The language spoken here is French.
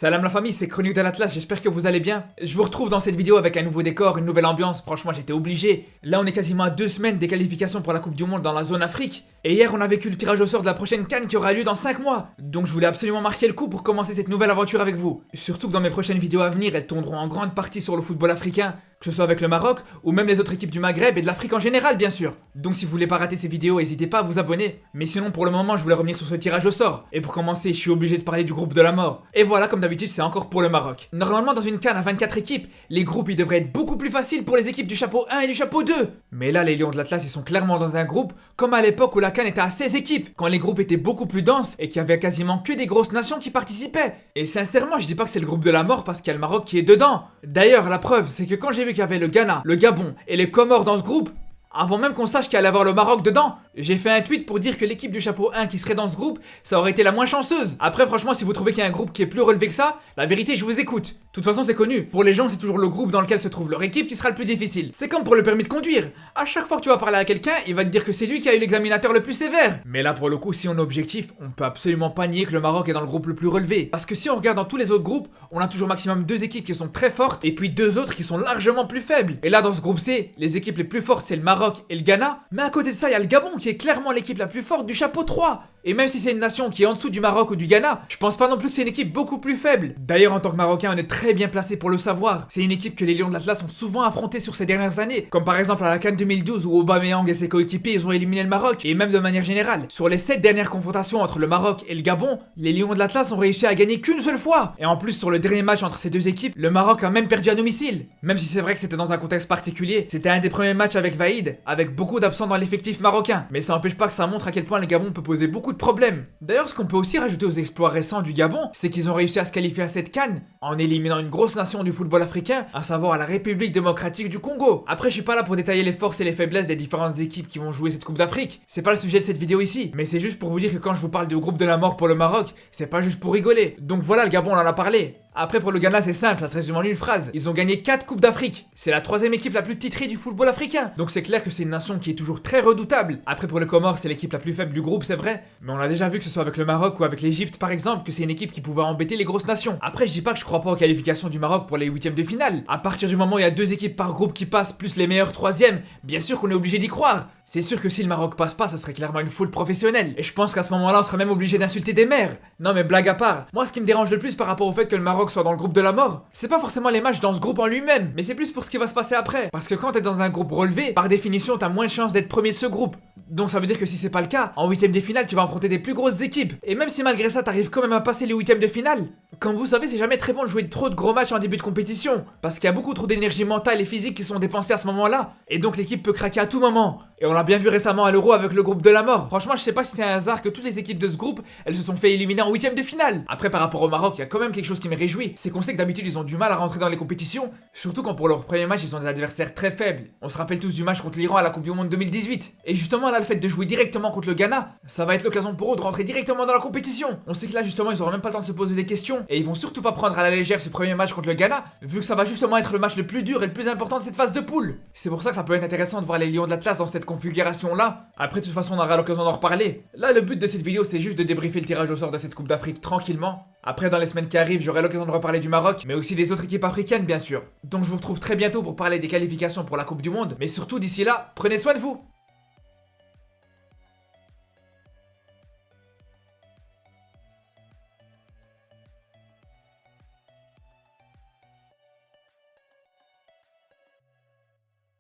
Salam la famille, c'est Chronique de l'Atlas, j'espère que vous allez bien. Je vous retrouve dans cette vidéo avec un nouveau décor, une nouvelle ambiance, franchement j'étais obligé. Là on est quasiment à 2 semaines des qualifications pour la Coupe du Monde dans la zone Afrique. Et hier on a vécu le tirage au sort de la prochaine CAN qui aura lieu dans 5 mois. Donc je voulais absolument marquer le coup pour commencer cette nouvelle aventure avec vous. Surtout que dans mes prochaines vidéos à venir, elles tourneront en grande partie sur le football africain, que ce soit avec le Maroc ou même les autres équipes du Maghreb et de l'Afrique en général bien sûr. Donc si vous voulez pas rater ces vidéos, n'hésitez pas à vous abonner. Mais sinon pour le moment je voulais revenir sur ce tirage au sort. Et pour commencer je suis obligé de parler du groupe de la mort. Et voilà, comme d'habitude c'est encore pour le Maroc. Normalement dans une CAN à 24 équipes, les groupes ils devraient être beaucoup plus faciles pour les équipes du chapeau 1 et du chapeau 2. Mais là les Lions de l'Atlas ils sont clairement dans un groupe comme à l'époque où la CAN était à 16 équipes, quand les groupes étaient beaucoup plus denses et qu'il y avait quasiment que des grosses nations qui participaient. Et sincèrement je dis pas que c'est le groupe de la mort parce qu'il y a le Maroc qui est dedans. D'ailleurs la preuve c'est que quand j'ai vu qu'il y avait le Ghana, le Gabon et les Comores dans ce groupe, avant même qu'on sache qu'il allait avoir le Maroc dedans, j'ai fait un tweet pour dire que l'équipe du chapeau 1 qui serait dans ce groupe, ça aurait été la moins chanceuse. Après franchement si vous trouvez qu'il y a un groupe qui est plus relevé que ça, la vérité je vous écoute. De toute façon c'est connu, pour les gens c'est toujours le groupe dans lequel se trouve leur équipe qui sera le plus difficile. C'est comme pour le permis de conduire, à chaque fois que tu vas parler à quelqu'un, il va te dire que c'est lui qui a eu l'examinateur le plus sévère. Mais là pour le coup si on est objectif, on peut absolument pas nier que le Maroc est dans le groupe le plus relevé. Parce que si on regarde dans tous les autres groupes, on a toujours maximum 2 équipes qui sont très fortes et puis 2 autres qui sont largement plus faibles. Et là dans ce groupe C, les équipes les plus fortes c'est le Maroc et le Ghana. Mais à côté de ça, il y a le Gabon qui est clairement l'équipe la plus forte du chapeau 3. Et même si c'est une nation qui est en dessous du Maroc ou du Ghana, je pense pas non plus que c'est une équipe beaucoup plus faible. D'ailleurs, en tant que Marocain, on est très bien placé pour le savoir. C'est une équipe que les Lions de l'Atlas ont souvent affrontée sur ces dernières années. Comme par exemple à la CAN 2012 où Aubameyang et ses coéquipiers ils ont éliminé le Maroc. Et même de manière générale, sur les 7 dernières confrontations entre le Maroc et le Gabon, les Lions de l'Atlas ont réussi à gagner qu'une seule fois. Et en plus, sur le dernier match entre ces deux équipes, le Maroc a même perdu à domicile. Même si c'est vrai que c'était dans un contexte particulier, c'était un des premiers matchs avec Vaïd, avec beaucoup d'absents dans l'effectif marocain. Mais ça n'empêche pas que ça montre à quel point le Gabon peut poser beaucoup de problèmes. D'ailleurs, ce qu'on peut aussi rajouter aux exploits récents du Gabon, c'est qu'ils ont réussi à se qualifier à cette CAN en éliminant une grosse nation du football africain, à savoir la République démocratique du Congo. Après, je suis pas là pour détailler les forces et les faiblesses des différentes équipes qui vont jouer cette Coupe d'Afrique. C'est pas le sujet de cette vidéo ici, mais c'est juste pour vous dire que quand je vous parle du groupe de la mort pour le Maroc, c'est pas juste pour rigoler. Donc voilà, le Gabon on en a parlé. Après pour le Ghana c'est simple, ça se résume en une phrase. Ils ont gagné 4 Coupes d'Afrique. C'est la 3ème équipe la plus titrée du football africain. Donc c'est clair que c'est une nation qui est toujours très redoutable. Après pour le Comores c'est l'équipe la plus faible du groupe c'est vrai. Mais on a déjà vu que ce soit avec le Maroc ou avec l'Egypte par exemple que c'est une équipe qui pouvait embêter les grosses nations. Après je dis pas que je crois pas aux qualifications du Maroc pour les 8ème de finale. À partir du moment où il y a 2 équipes par groupe qui passent plus les meilleurs 3ème, bien sûr qu'on est obligé d'y croire. C'est sûr que si le Maroc passe pas, ça serait clairement une faute professionnelle. Et je pense qu'à ce moment-là, on serait même obligé d'insulter des mères. Non mais blague à part, moi ce qui me dérange le plus par rapport au fait que le Maroc soit dans le groupe de la mort, c'est pas forcément les matchs dans ce groupe en lui-même, mais c'est plus pour ce qui va se passer après. Parce que quand t'es dans un groupe relevé, par définition, t'as moins de chances d'être premier de ce groupe. Donc ça veut dire que si c'est pas le cas, en 8ème de finale, tu vas affronter des plus grosses équipes. Et même si malgré ça, t'arrives quand même à passer les 8ème de finale, comme vous savez, c'est jamais très bon de jouer trop de gros matchs en début de compétition. Parce qu'il y a beaucoup trop d'énergie mentale et physique qui sont dépensées à ce moment-là. Et donc l'équipe peut craquer à tout moment. Et on l'a bien vu récemment à l'Euro avec le groupe de la mort. Franchement, je sais pas si c'est un hasard que toutes les équipes de ce groupe, elles se sont fait éliminer en 8ème de finale. Après, par rapport au Maroc, il y a quand même quelque chose qui me réjouit. C'est qu'on sait que d'habitude, ils ont du mal à rentrer dans les compétitions. Surtout quand pour leur premier match, ils ont des adversaires très faibles. On se rappelle tous du match contre l'Iran à la Coupe du Monde 2018. Et justement, là, le fait de jouer directement contre le Ghana, ça va être l'occasion pour eux de rentrer directement dans la compétition. On sait que là, justement, ils auront même pas le temps de se poser des questions. Et ils vont surtout pas prendre à la légère ce premier match contre le Ghana, vu que ça va justement être le match le plus dur et le plus important de cette phase de poule. C'est pour ça que ça peut être intéressant de voir les Lions de l'Atlas dans cette configuration-là. Après, de toute façon, on aura l'occasion d'en reparler. Là, le but de cette vidéo, c'est juste de débriefer le tirage au sort de cette Coupe d'Afrique tranquillement. Après, dans les semaines qui arrivent, j'aurai l'occasion de reparler du Maroc, mais aussi des autres équipes africaines, bien sûr. Donc, je vous retrouve très bientôt pour parler des qualifications pour la Coupe du Monde. Mais surtout, d'ici là, prenez soin de vous.